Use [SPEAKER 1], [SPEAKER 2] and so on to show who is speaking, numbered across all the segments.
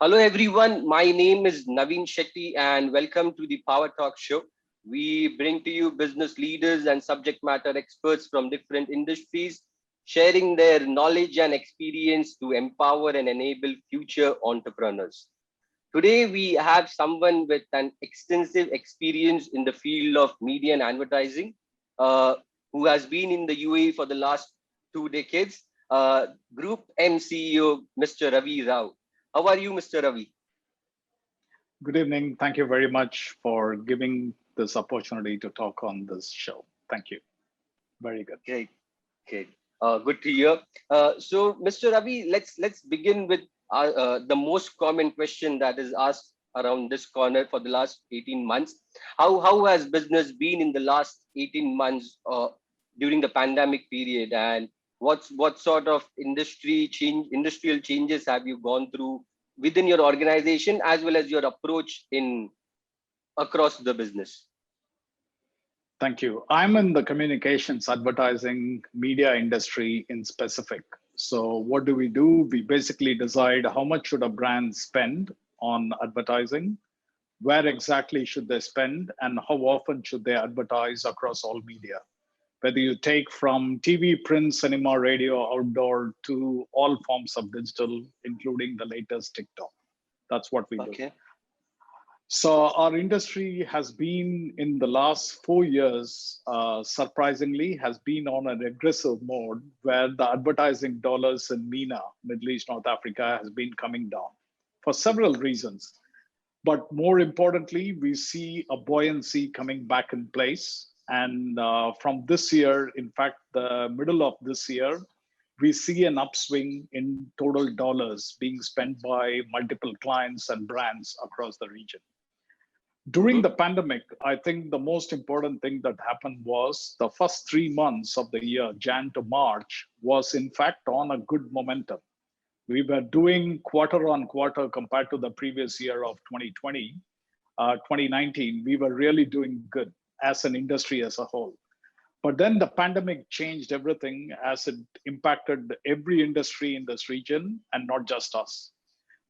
[SPEAKER 1] Hello everyone, my name is Naveen Shetty and welcome to the Power Talk Show. We bring to you business leaders and subject matter experts from different industries, sharing their knowledge and experience to empower and enable future entrepreneurs. Today we have someone with an extensive experience in the field of media and advertising, uh, who has been in the UAE for the last 2 decades, Group M CEO, Mr. Ravi Rao. How are you, Mr. Ravi?
[SPEAKER 2] Good evening. Thank you very much for giving this opportunity to talk on this show. Thank you. Very good.
[SPEAKER 1] Great, great. Good to hear. So, Mr. Ravi, let's begin with the most common question that is asked around this corner for the last 18 months. How has business been in the last 18 months during the pandemic period, and what sort of industrial changes have you gone through within your organization as well as your approach in across the business?
[SPEAKER 2] Thank you. I'm in the communications, advertising, media industry in specific. So what do? We basically decide how much should a brand spend on advertising, where exactly should they spend, and how often should they advertise across all media. Whether you take from TV, print, cinema, radio, outdoor to all forms of digital, including the latest TikTok. That's what we do.
[SPEAKER 1] Okay.
[SPEAKER 2] So our industry has been in the last 4 years, surprisingly, has been on an aggressive mode where the advertising dollars in MENA, Middle East, North Africa, has been coming down for several reasons. But more importantly, we see a buoyancy coming back in place. And from this year, in fact, the middle of this year, we see an upswing in total dollars being spent by multiple clients and brands across the region. During
[SPEAKER 1] Mm-hmm.
[SPEAKER 2] the pandemic, I think the most important thing that happened was the first 3 months of the year, Jan to March, was in fact on a good momentum. We were doing quarter on quarter compared to the previous year of 2019. We were really doing good as an industry as a whole. But then the pandemic changed everything as it impacted every industry in this region and not just us,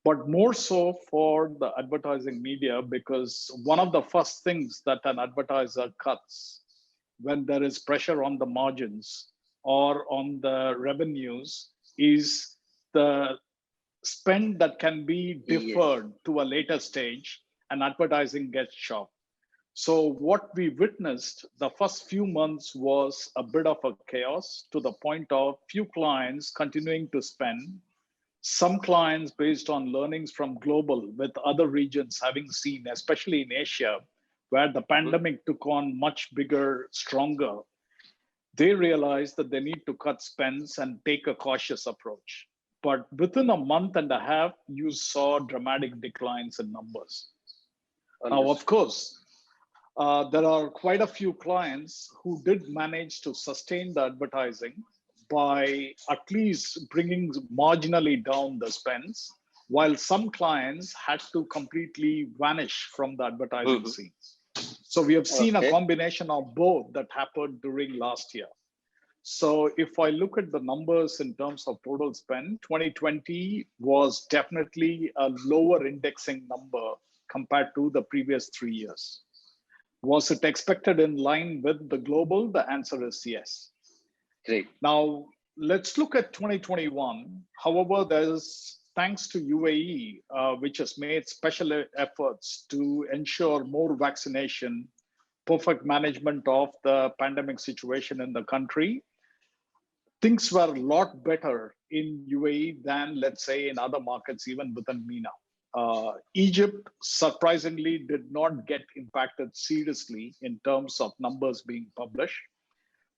[SPEAKER 2] but more so for the advertising media, because one of the first things that an advertiser cuts when there is pressure on the margins or on the revenues is the spend that can be
[SPEAKER 1] Yes.
[SPEAKER 2] deferred to a later stage, and advertising gets chopped. So what we witnessed the first few months was a bit of a chaos, to the point of few clients continuing to spend, some clients based on learnings from global with other regions having seen, especially in Asia, where the
[SPEAKER 1] Mm-hmm.
[SPEAKER 2] pandemic took on much bigger, stronger, they realized that they need to cut spends and take a cautious approach. But within a month and a half, you saw dramatic declines in numbers. Now, of
[SPEAKER 1] Understood.
[SPEAKER 2] course, there are quite a few clients who did manage to sustain the advertising by at least bringing marginally down the spends, while some clients had to completely vanish from the advertising
[SPEAKER 1] Mm-hmm.
[SPEAKER 2] scene. So we have seen a
[SPEAKER 1] Okay.
[SPEAKER 2] combination of both that happened during last year. So if I look at the numbers in terms of total spend, 2020 was definitely a lower indexing number compared to the previous 3 years. Was it expected in line with the global? The answer is yes.
[SPEAKER 1] Great.
[SPEAKER 2] Now, let's look at 2021. However, there's thanks to UAE, which has made special efforts to ensure more vaccination, perfect management of the pandemic situation in the country. Things were a lot better in UAE than, let's say, in other markets, even within MENA. Egypt surprisingly did not get impacted seriously in terms of numbers being published.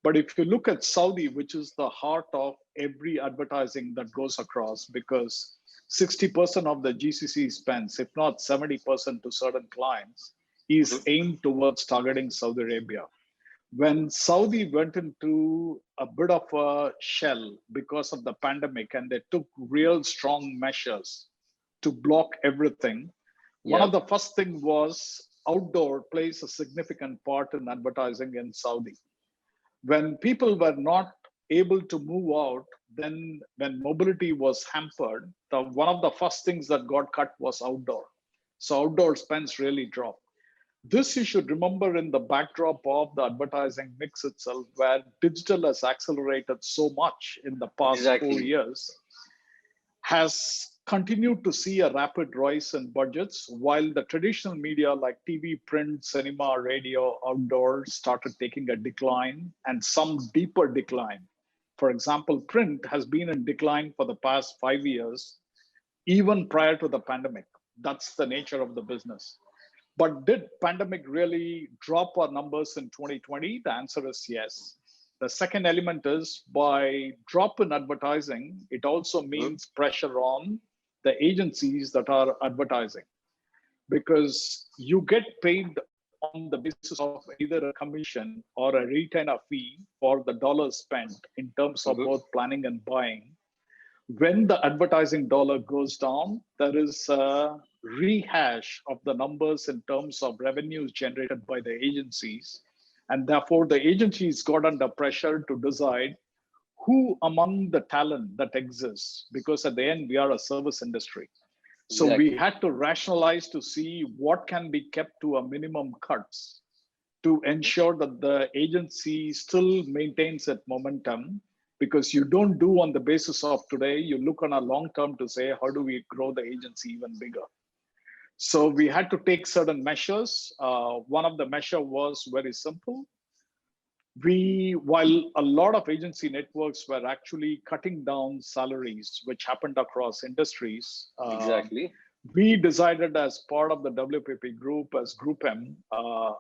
[SPEAKER 2] But if you look at Saudi, which is the heart of every advertising that goes across, because 60% of the GCC spends, if not 70% to certain clients, is
[SPEAKER 1] Mm-hmm.
[SPEAKER 2] aimed towards targeting Saudi Arabia. When Saudi went into a bit of a shell because of the pandemic and they took real strong measures to block everything, one of
[SPEAKER 1] Yep.
[SPEAKER 2] the first thing was outdoor plays a significant part in advertising in Saudi. When people were not able to move out, then when mobility was hampered, one of the first things that got cut was outdoor. So outdoor spends really dropped. This you should remember in the backdrop of the advertising mix itself, where digital has accelerated so much in the past 4
[SPEAKER 1] Exactly.
[SPEAKER 2] years, has continued to see a rapid rise in budgets, while the traditional media like TV, print, cinema, radio, outdoor started taking a decline, and some deeper decline. For example, print has been in decline for the past 5 years, even prior to the pandemic. That's the nature of the business. But did pandemic really drop our numbers in 2020? The answer is yes. The second element is, by drop in advertising, it also
[SPEAKER 1] Mhm.
[SPEAKER 2] means pressure on the agencies that are advertising, because you get paid on the basis of either a commission or a retainer fee for the dollars spent in terms of
[SPEAKER 1] Mhm.
[SPEAKER 2] both planning and buying. When the advertising dollar goes down, there is a rehash of the numbers in terms of revenues generated by the agencies. And therefore, the agencies got under pressure to decide who among the talent that exists, because at the end, we are a service industry. So we
[SPEAKER 1] Exactly.
[SPEAKER 2] had to rationalize to see what can be kept to a minimum cuts to ensure that the agency still maintains that momentum, because you don't do on the basis of today, you look on a long term to say how do we grow the agency even bigger. So we had to take certain measures. One of the measure was very simple. While a lot of agency networks were actually cutting down salaries, which happened across industries,
[SPEAKER 1] Exactly.
[SPEAKER 2] we decided as part of the WPP group, as Group M,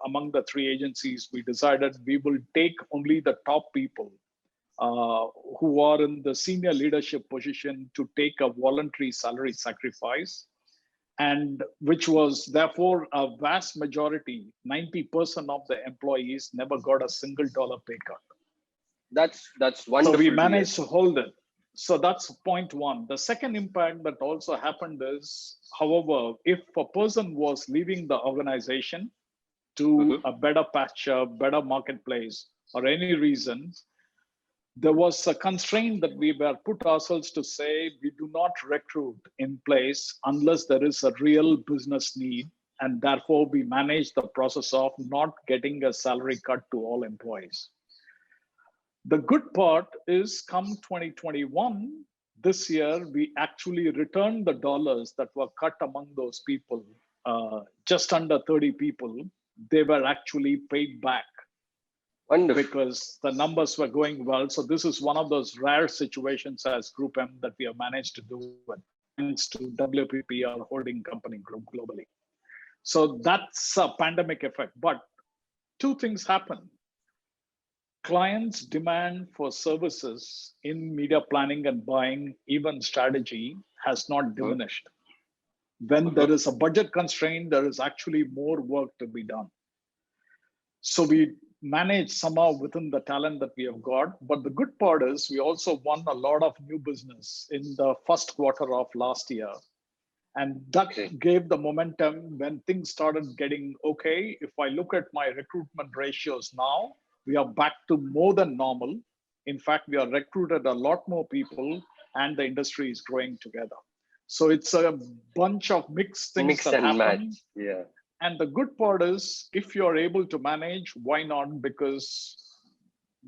[SPEAKER 2] among the three agencies, we decided we will take only the top people uh, who are in the senior leadership position to take a voluntary salary sacrifice, and which was therefore a vast majority, 90% of the employees never got a single dollar pay cut.
[SPEAKER 1] That's
[SPEAKER 2] So we
[SPEAKER 1] wonderful to hear.
[SPEAKER 2] managed to hold it. So that's point one. The second impact that also happened is, however, if a person was leaving the organization to
[SPEAKER 1] Mhm.
[SPEAKER 2] a better pasture, better marketplace, or any reason, there was a constraint that we were put ourselves to say we do not recruit in place unless there is a real business need. And therefore, we manage the process of not getting a salary cut to all employees. The good part is, come 2021, this year, we actually returned the dollars that were cut among those people, just under 30 people. They were actually paid back
[SPEAKER 1] Wonderful.
[SPEAKER 2] because the numbers were going well. So this is one of those rare situations as Group M that we have managed to do it, thanks to WPP, our holding company group globally. So that's a pandemic effect. But two things happen. Clients' demand for services in media planning and buying, even strategy, has not
[SPEAKER 1] Mhm.
[SPEAKER 2] diminished. When there
[SPEAKER 1] Mhm.
[SPEAKER 2] is a budget constraint, there is actually more work to be done. So we manage somehow within the talent that we have got. But the good part is we also won a lot of new business in the first quarter of last year. And that
[SPEAKER 1] Okay.
[SPEAKER 2] gave the momentum when things started getting okay. If I look at my recruitment ratios now, we are back to more than normal. In fact, we are recruited a lot more people and the industry is growing together. So it's a bunch of mixed things
[SPEAKER 1] Mix
[SPEAKER 2] that
[SPEAKER 1] and match.
[SPEAKER 2] happen.
[SPEAKER 1] Yeah.
[SPEAKER 2] And the good part is, if you're able to manage, why not? Because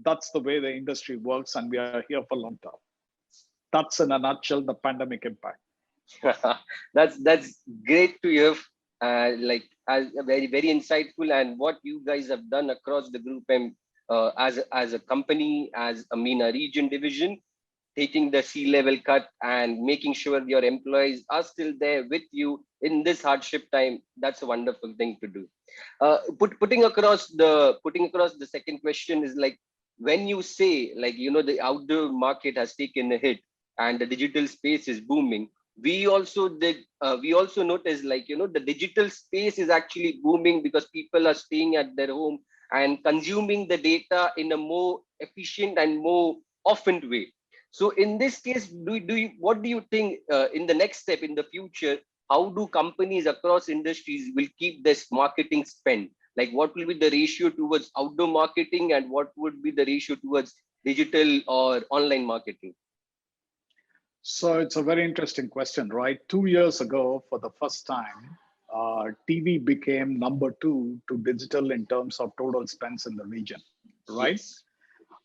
[SPEAKER 2] that's the way the industry works and we are here for long term. That's in a nutshell the pandemic impact.
[SPEAKER 1] That's great to hear. Like, as very insightful, and what you guys have done across the group, and as a company, as a MENA region division, taking the C-level cut and making sure your employees are still there with you in this hardship time. That's a wonderful thing to do. Putting across the second question is like, when you say, like, the outdoor market has taken a hit and the digital space is booming, we also noticed, like, the digital space is actually booming because people are staying at their home and consuming the data in a more efficient and more often way. So in this case, what do you think, in the next step in the future, how do companies across industries will keep this marketing spend? Like, what will be the ratio towards outdoor marketing and what would be the ratio towards digital or online marketing?
[SPEAKER 2] So it's a very interesting question, right? 2 years ago, for the first time, TV became number two to digital in terms of total spends in the region, right?
[SPEAKER 1] Yes,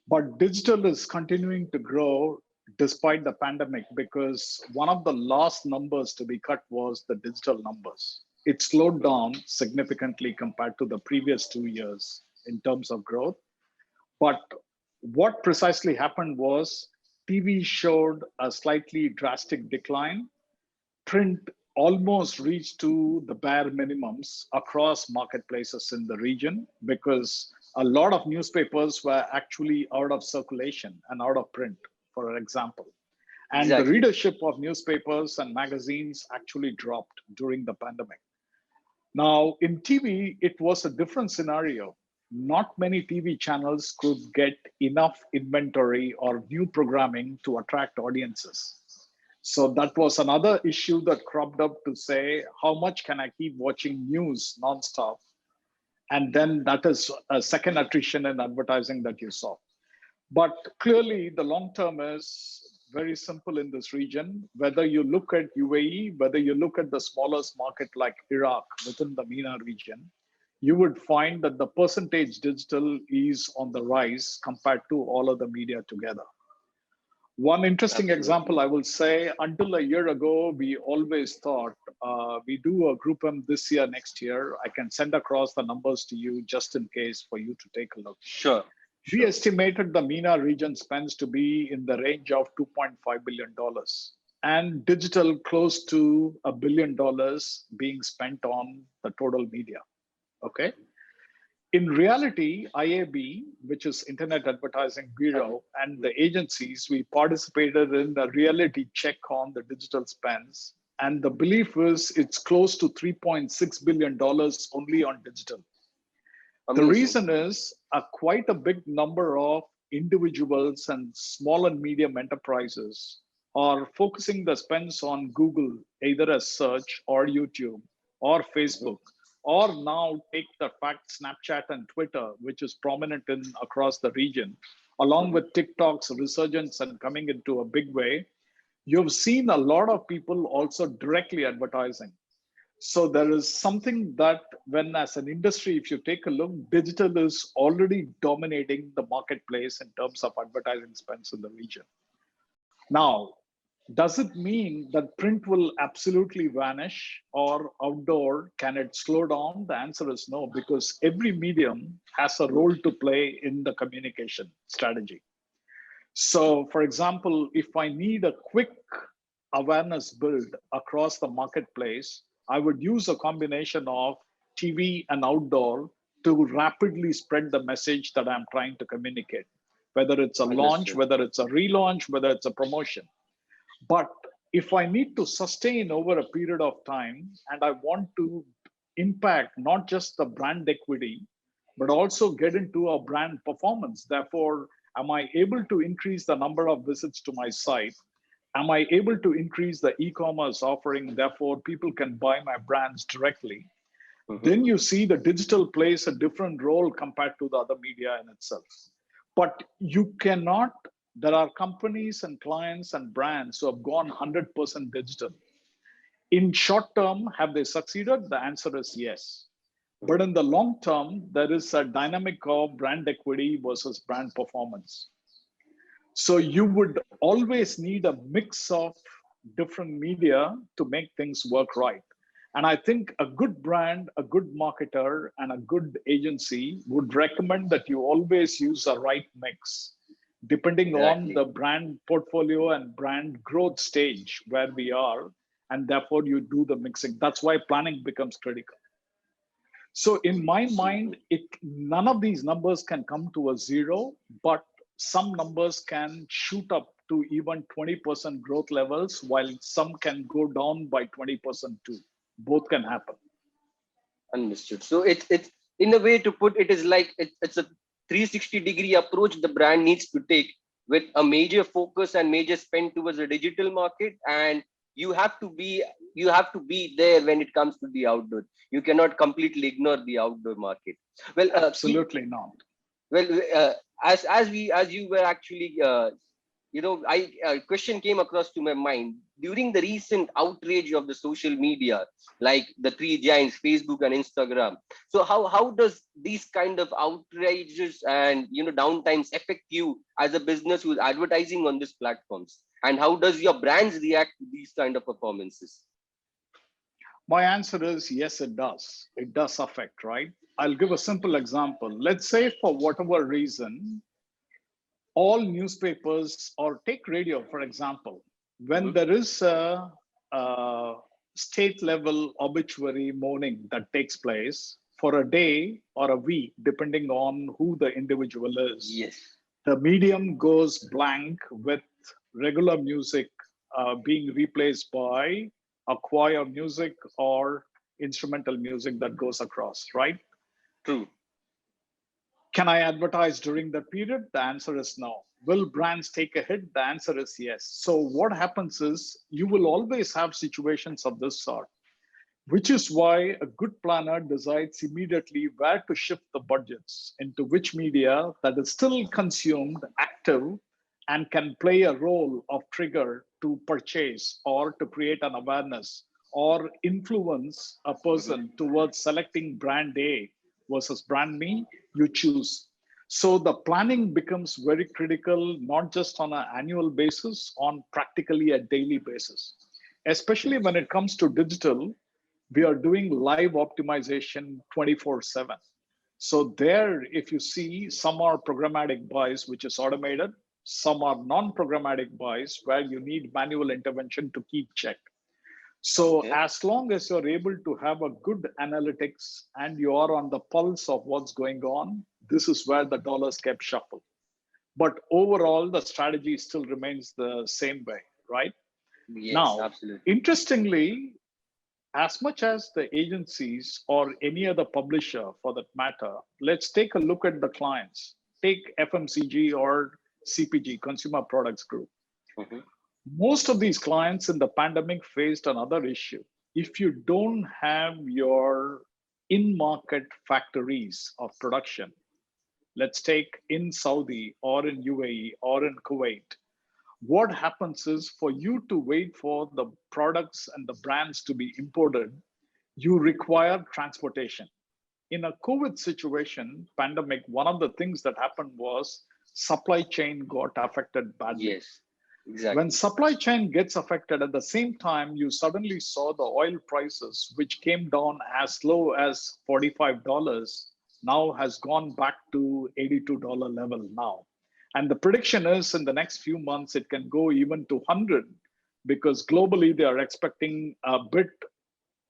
[SPEAKER 2] But digital is continuing to grow despite the pandemic because one of the last numbers to be cut was the digital numbers. It slowed down significantly compared to the previous 2 years in terms of growth. But what precisely happened was TV showed a slightly drastic decline. Print almost reached to the bare minimums across marketplaces in the region because a lot of newspapers were actually out of circulation and out of print, for example. And the
[SPEAKER 1] exactly.
[SPEAKER 2] readership of newspapers and magazines actually dropped during the pandemic. Now, in TV, it was a different scenario. Not many TV channels could get enough inventory or new programming to attract audiences. So that was another issue that cropped up to say, how much can I keep watching news nonstop? And then that is a second attrition in advertising that you saw. But clearly, the long term is very simple in this region. Whether you look at UAE, whether you look at the smallest market like Iraq within the MENA region, you would find that the percentage digital is on the rise compared to all of the media together. One interesting
[SPEAKER 1] Absolutely.
[SPEAKER 2] example I will say, until a year ago, we always thought we do a group M this year, next year. I can send across the numbers to you just in case for you to take a look.
[SPEAKER 1] Sure,
[SPEAKER 2] We
[SPEAKER 1] sure.
[SPEAKER 2] estimated the MENA region spends to be in the range of $2.5 billion and digital close to $1 billion being spent on the total media. Okay. In reality, IAB, which is Internet Advertising Bureau, and the agencies, we participated in the reality check on the digital spends. And the belief is it's close to $3.6 billion only on digital. The
[SPEAKER 1] Amazing.
[SPEAKER 2] reason is quite a big number of individuals and small and medium enterprises are focusing the spends on Google, either as search or YouTube or
[SPEAKER 1] Mhm.
[SPEAKER 2] Facebook, or now take the fact Snapchat and Twitter, which is prominent in across the region, along
[SPEAKER 1] Mhm.
[SPEAKER 2] with TikTok's resurgence and coming into a big way. You've seen a lot of people also directly advertising. So there is something that when as an industry, if you take a look, digital is already dominating the marketplace in terms of advertising spends in the region. Now, does it mean that print will absolutely vanish or outdoor? Can it slow down? The answer is no, because every medium has a role to play in the communication strategy. So, for example, if I need a quick awareness build across the marketplace, I would use a combination of TV and outdoor to rapidly spread the message that I'm trying to communicate, whether it's a launch,
[SPEAKER 1] Understood.
[SPEAKER 2] whether it's a relaunch, whether it's a promotion. But if I need to sustain over a period of time and I want to impact not just the brand equity, but also get into a brand performance, therefore, am I able to increase the number of visits to my site? Am I able to increase the e-commerce offering? Therefore, people can buy my brands directly.
[SPEAKER 1] Mhm.
[SPEAKER 2] Then you see the digital plays a different role compared to the other media in itself. But you cannot, there are companies and clients and brands who have gone 100% digital. In short term, have they succeeded? The answer is yes. But in the long term, there is a dynamic of brand equity versus brand performance. So you would always need a mix of different media to make things work right. And I think a good brand, a good marketer, and a good agency would recommend that you always use a right mix, depending on
[SPEAKER 1] Exactly.
[SPEAKER 2] the brand portfolio and brand growth stage where we are. And therefore, you do the mixing. That's why planning becomes critical. So in my mind, it none of these numbers can come to a zero, but some numbers can shoot up to even 20% growth levels, while some can go down by 20% too. Both can happen.
[SPEAKER 1] Understood. So it's in a way to put it is like it's a 360-degree approach the brand needs to take with a major focus and major spend towards the digital market, and you have to be you have to be there when it comes to the outdoor. You cannot completely ignore the outdoor market. Well,
[SPEAKER 2] Absolutely not.
[SPEAKER 1] Well, as you were actually I question came across to my mind during the recent outrage of the social media, like the three giants, Facebook and Instagram. So how does these kind of outrages and downtimes affect you as a business who's advertising on these platforms? And how does your brands react to these kind of performances?
[SPEAKER 2] My answer is yes, it does. It does affect, right? I'll give a simple example. Let's say for whatever reason, all newspapers, or take radio, for example, when
[SPEAKER 1] Hmm.
[SPEAKER 2] there is a state level obituary mourning that takes place for a day or a week, depending on who the individual is,
[SPEAKER 1] Yes.
[SPEAKER 2] the medium goes blank with regular music being replaced by a choir music or instrumental music that goes across, right?
[SPEAKER 1] True.
[SPEAKER 2] Can I advertise during that period? The answer is no. Will brands take a hit? The answer is yes. So, what happens is you will always have situations of this sort, which is why a good planner decides immediately where to shift the budgets into which media that is still consumed, active, and can play a role of trigger to purchase or to create an awareness or influence a
[SPEAKER 1] Hmm.
[SPEAKER 2] person towards selecting brand A versus brand B. You choose. So the planning becomes very critical, not just on an annual basis, on practically a daily basis, especially when it comes to digital. We are doing live optimization 24/7. So there, if you see, some are programmatic buys, which is automated. Some are non-programmatic buys where you need manual intervention to keep check. So
[SPEAKER 1] Okay.
[SPEAKER 2] as long as you're able to have a good analytics and you are on the pulse of what's going on, this is where the dollars get shuffled. But overall, the strategy still remains the same way, right?
[SPEAKER 1] Yes,
[SPEAKER 2] Now,
[SPEAKER 1] absolutely.
[SPEAKER 2] interestingly, as much as the agencies or any other publisher for that matter, let's take a look at the clients. Take FMCG or CPG, Consumer Products Group.
[SPEAKER 1] Hmm.
[SPEAKER 2] Most of these clients in the pandemic faced another issue. If you don't have your in market factories of production, let's take in Saudi or in UAE or in Kuwait, what happens is for you to wait for the products and the brands to be imported, you require transportation. In a COVID situation, pandemic, one of the things that happened was supply chain got affected badly.
[SPEAKER 1] Yes,
[SPEAKER 2] When
[SPEAKER 1] exactly.
[SPEAKER 2] supply chain gets affected, at the same time, you suddenly saw the oil prices, which came down as low as $45, now has gone back to $82 level now. And the prediction is in the next few months, it can go even to 100 because globally they are expecting a bit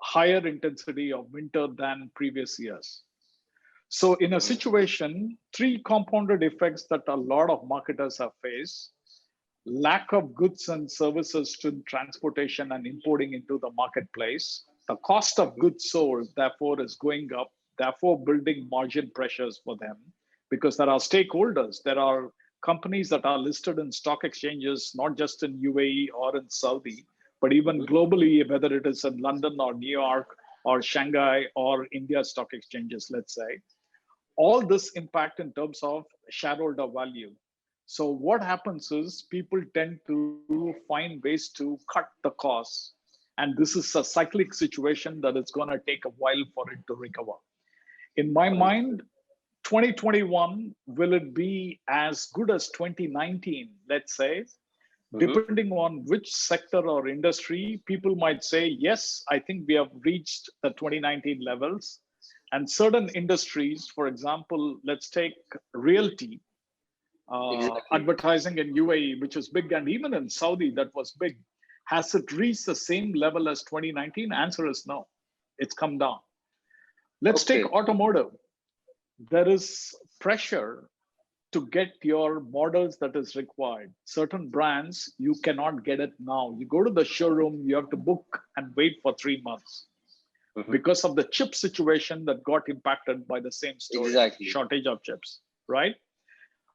[SPEAKER 2] higher intensity of winter than previous years. So, in a
[SPEAKER 1] Mhm.
[SPEAKER 2] situation, three compounded effects that a lot of marketers have faced: lack of goods and services to transportation and importing into the marketplace. The cost of
[SPEAKER 1] Mhm.
[SPEAKER 2] goods sold, therefore, is going up, therefore, building margin pressures for them because there are stakeholders. There are companies that are listed in stock exchanges, not just in UAE or in Saudi, but even
[SPEAKER 1] Mhm.
[SPEAKER 2] globally, whether it is in London or New York or Shanghai or India stock exchanges, let's say. All this impact in terms of shareholder value. So what happens is people tend to find ways to cut the costs, and this is a cyclic situation that it's going to take a while for it to recover. In my mind,
[SPEAKER 1] Understood.
[SPEAKER 2] 2021, will it be as good as 2019, let's say?
[SPEAKER 1] Mhm.
[SPEAKER 2] Depending on which sector or industry, people might say, yes, I think we have reached the 2019 levels. And certain industries, for example, let's take realty,
[SPEAKER 1] Exactly.
[SPEAKER 2] advertising in UAE, which is big, and even in Saudi, that was big. Has it reached the same level as 2019? Answer is no. It's come down. Let's take
[SPEAKER 1] Okay.
[SPEAKER 2] automotive. There is pressure to get your models that is required. Certain brands, you cannot get it now. You go to the showroom, you have to book and wait for 3 months
[SPEAKER 1] Mhm.
[SPEAKER 2] because of the chip situation that got impacted by the same story,
[SPEAKER 1] Exactly.
[SPEAKER 2] shortage of chips, right?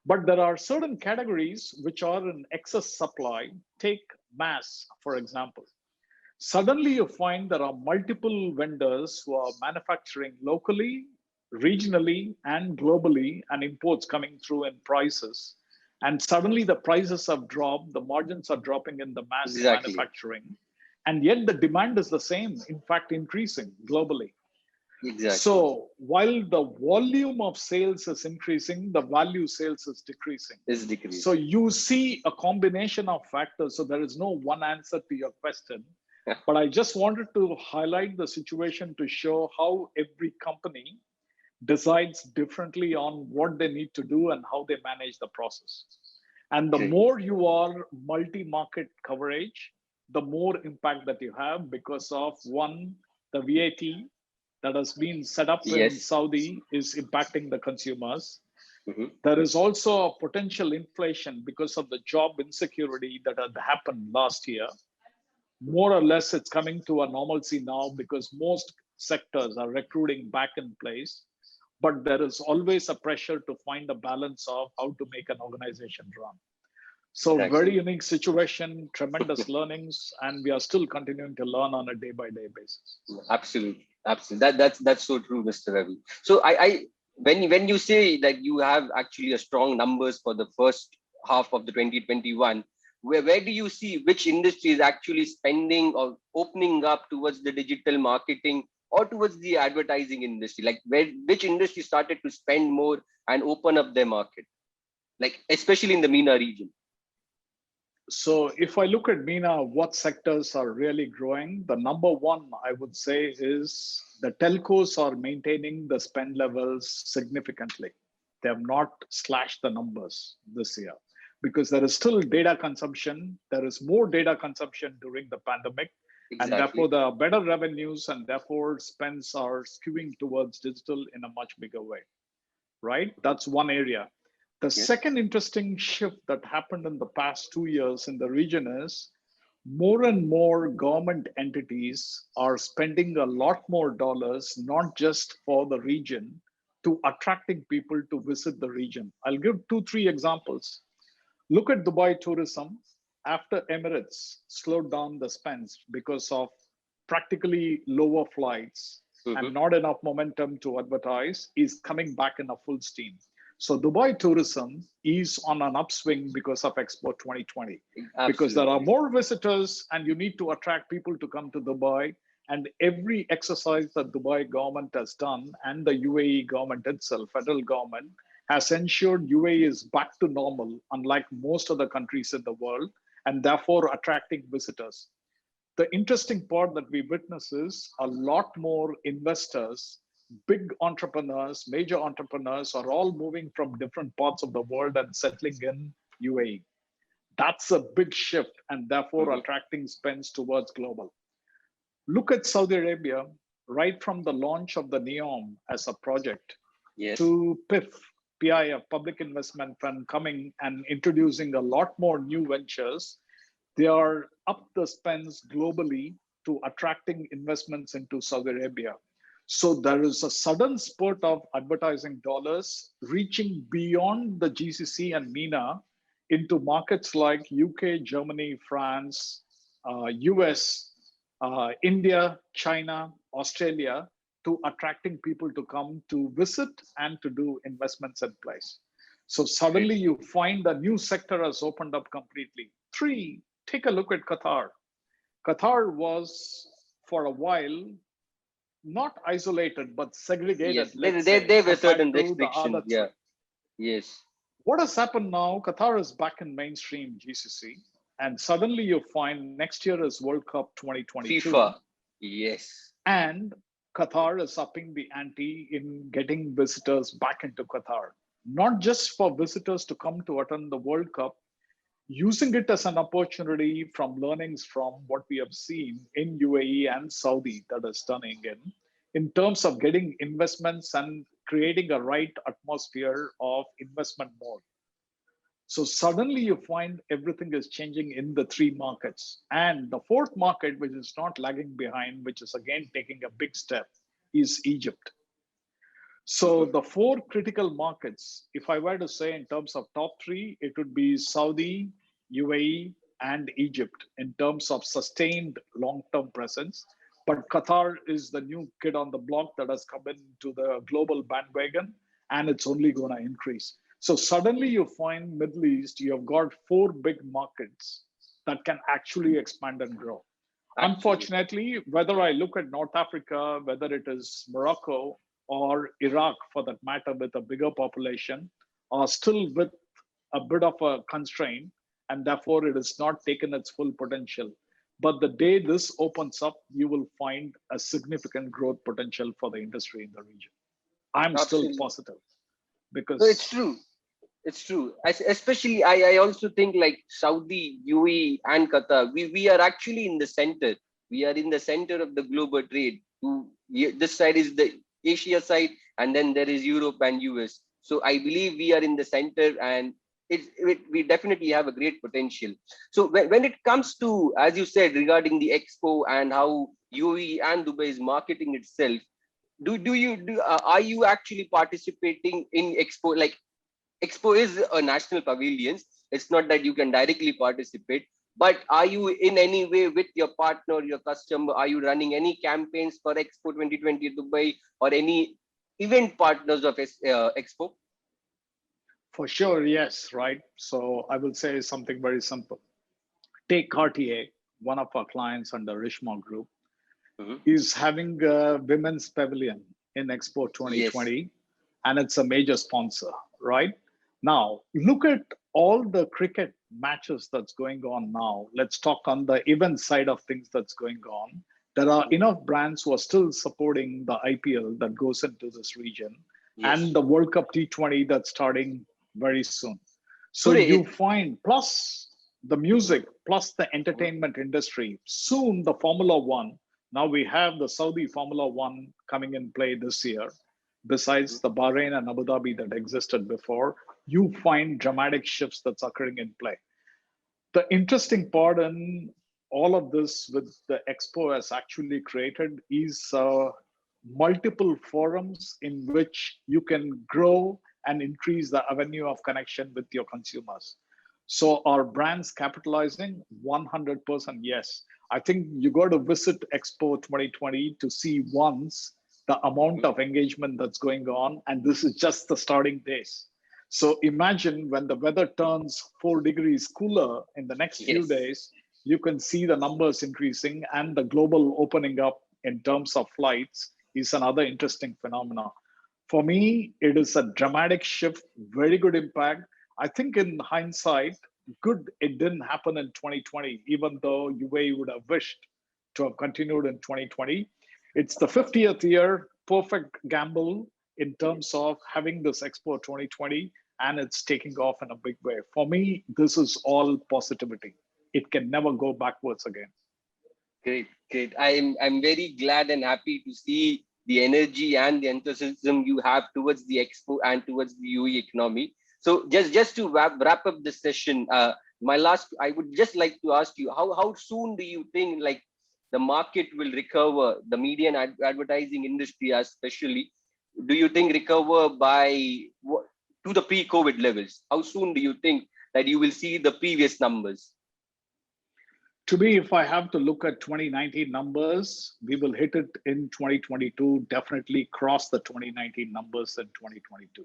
[SPEAKER 2] But there are certain categories which are in excess supply. Take mass, for example. Suddenly you find there are multiple vendors who are manufacturing locally, regionally and globally, and imports coming through in prices. And suddenly the prices have dropped, the margins are dropping in the mass
[SPEAKER 1] Exactly.
[SPEAKER 2] manufacturing, and yet the demand is the same, in fact, increasing globally.
[SPEAKER 1] Exactly.
[SPEAKER 2] So while the volume of sales is increasing, the value sales is decreasing.
[SPEAKER 1] Is
[SPEAKER 2] So
[SPEAKER 1] decreasing.
[SPEAKER 2] you see a combination of factors. So there is no one answer to your question. But I just wanted to highlight the situation to show how every company decides differently on what they need to do and how they manage the process. And the
[SPEAKER 1] Great.
[SPEAKER 2] more you are multi-market coverage, the more impact that you have because of one, the VAT that has been set up in
[SPEAKER 1] Yes.
[SPEAKER 2] Saudi is impacting the consumers.
[SPEAKER 1] Mhm.
[SPEAKER 2] There is also a potential inflation because of the job insecurity that had happened last year. More or less, it's coming to a normalcy now because most sectors are recruiting back in place. But there is always a pressure to find a balance of how to make an organization run. So, very
[SPEAKER 1] Exactly.
[SPEAKER 2] unique situation, tremendous learnings, and we are still continuing to learn on a day by day basis.
[SPEAKER 1] Absolutely. Absolutely. That's so true, Mr. Ravi. So when you say that you have actually a strong numbers for the first half of the 2021, where do you see which industry is actually spending or opening up towards the digital marketing or towards the advertising industry? Like which industry started to spend more and open up their market? Like especially in the MENA region.
[SPEAKER 2] So, if I look at MENA, what sectors are really growing? The number one, I would say, is the telcos are maintaining the spend levels significantly. They have not slashed the numbers this year because there is still data consumption. There is more data consumption during the pandemic, and therefore
[SPEAKER 1] Exactly.
[SPEAKER 2] there are better revenues, and therefore spends are skewing towards digital in a much bigger way, right? That's one area. The
[SPEAKER 1] Yes.
[SPEAKER 2] second interesting shift that happened in the past 2 years in the region is more and more government entities are spending a lot more dollars, not just for the region, to attracting people to visit the region. I'll give two, three examples. Look at Dubai tourism. After Emirates slowed down the spends because of practically lower flights and
[SPEAKER 1] Hmm.
[SPEAKER 2] not enough momentum to advertise, is coming back in a full steam. So Dubai tourism is on an upswing because of Expo 2020, because there are
[SPEAKER 1] Absolutely.
[SPEAKER 2] more visitors and you need to attract people to come to Dubai. And every exercise that Dubai government has done and the UAE government itself, federal government, has ensured UAE is back to normal, unlike most other countries in the world, and therefore attracting visitors. The interesting part that we witness is a lot more investors, big entrepreneurs, major entrepreneurs are all moving from different parts of the world and settling in UAE. That's a big shift and therefore
[SPEAKER 1] Hmm.
[SPEAKER 2] attracting spends towards global. Look at Saudi Arabia, right from the launch of the NEOM as a project
[SPEAKER 1] Yes.
[SPEAKER 2] to PIF, Public Investment Fund, coming and introducing a lot more new ventures. They are up the spends globally to attracting investments into Saudi Arabia. So there is a sudden spurt of advertising dollars reaching beyond the GCC and MENA into markets like UK, Germany, France, US, India, China, Australia, to attracting people to come to visit and to do investments in place. So
[SPEAKER 1] Great.
[SPEAKER 2] suddenly you find a new sector has opened up completely. Three, take a look at Qatar. Qatar was for a while not isolated but segregated,
[SPEAKER 1] Yes.
[SPEAKER 2] let's
[SPEAKER 1] There
[SPEAKER 2] say,
[SPEAKER 1] there were
[SPEAKER 2] compared
[SPEAKER 1] certain
[SPEAKER 2] to the other
[SPEAKER 1] restrictions. Yeah.
[SPEAKER 2] three.
[SPEAKER 1] Yes.
[SPEAKER 2] What has happened now? Qatar is back in mainstream GCC, and suddenly you find next year is World Cup 2022,
[SPEAKER 1] FIFA. Yes.
[SPEAKER 2] and Qatar is upping the ante in getting visitors back into Qatar, not just for visitors to come to attend the World Cup, using it as an opportunity from learnings from what we have seen in UAE and Saudi that is stunning in terms of getting investments and creating a right atmosphere of investment mode. So suddenly you find everything is changing in the three markets. And the fourth market, which is not lagging behind, which is again taking a big step, is Egypt. So
[SPEAKER 1] Hmm.
[SPEAKER 2] the four critical markets, if I were to say in terms of top three, it would be Saudi, UAE, and Egypt in terms of sustained long-term presence. but Qatar is the new kid on the block that has come into the global bandwagon, and it's only going to increase. So suddenly you find Middle East, you have got four big markets that can actually expand and grow.
[SPEAKER 1] Actually,
[SPEAKER 2] Unfortunately, whether I look at North Africa, whether it is Morocco or Iraq for that matter, with a bigger population, are still with a bit of a constraint, and therefore it is not taken its full potential. But the day this opens up, you will find a significant growth potential for the industry in the region. I'm still
[SPEAKER 1] absolutely.
[SPEAKER 2] positive
[SPEAKER 1] So it's
[SPEAKER 2] because
[SPEAKER 1] true. It's true. Especially, I also think like Saudi, UAE, and Qatar, we are actually in the center. We are in the center of the global trade. This side is the Asia side, and then there is Europe and US. So I believe we are in the center, and we definitely have a great potential. So when it comes to, as you said, regarding the expo and how UAE and Dubai is marketing itself, are you actually participating in expo? Like, expo is a national pavilion. It's not that you can directly participate, but are you in any way with your partner, your customer? Are you running any campaigns for Expo 2020 Dubai or any event partners of Expo?
[SPEAKER 2] for sure, yes, right? So I will say something very simple. Take Cartier, one of our clients under Richemont Group,
[SPEAKER 1] Mhm.
[SPEAKER 2] is having a women's pavilion in Expo
[SPEAKER 1] Yes.
[SPEAKER 2] 2020, and it's a major sponsor, right? Now, look at all the cricket matches that's going on now. Let's talk on the event side of things that's going on. There are enough brands who are still supporting the IPL that goes into this region
[SPEAKER 1] Yes.
[SPEAKER 2] and the World Cup T20 that's starting very soon. So
[SPEAKER 1] Today,
[SPEAKER 2] you find plus the music, plus the entertainment industry, soon the Formula One. Now we have the Saudi Formula One coming in play this year. Besides the Bahrain and Abu Dhabi that existed before, you find dramatic shifts that's occurring in play. The interesting part in all of this with the expo has actually created is multiple forums in which you can grow and increase the avenue of connection with your consumers. So are brands capitalizing? 100% yes. I think you got to visit Expo 2020 to see once the amount of engagement that's going on, and this is just the starting days. So imagine when the weather turns 4 degrees cooler in the next few
[SPEAKER 1] yes.
[SPEAKER 2] days, you can see the numbers increasing, and the global opening up in terms of flights is another interesting phenomena. For me, it is a dramatic shift, very good impact. I think in hindsight, good it didn't happen in 2020, even though UAE would have wished to have continued in 2020. It's the 50th year, perfect gamble in terms of having this Expo 2020, and it's taking off in a big way. For me, this is all positivity. It can never go backwards again.
[SPEAKER 1] Great, great. I'm very glad and happy to see the energy and the enthusiasm you have towards the expo and towards the UAE economy. So just to wrap up this session, I would just like to ask you, how soon do you think like the market will recover, the media and advertising industry especially? Do you think recover to the pre-COVID levels? How soon do you think that you will see the previous numbers?
[SPEAKER 2] To me, if I have to look at 2019 numbers, we will hit it in 2022, definitely cross the 2019 numbers in 2022.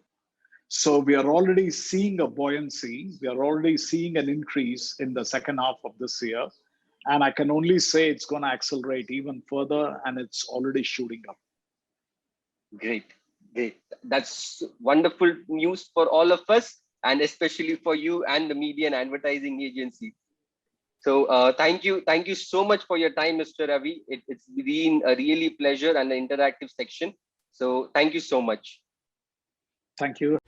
[SPEAKER 2] So we are already seeing a buoyancy. We are already seeing an increase in the second half of this year. And I can only say it's going to accelerate even further, and it's already shooting up.
[SPEAKER 1] Great, great. That's wonderful news for all of us, and especially for you and the media and advertising agency. So thank you so much for your time, Mr. Ravi. It's been a really pleasure and an interactive section. So thank you so much.
[SPEAKER 2] Thank you.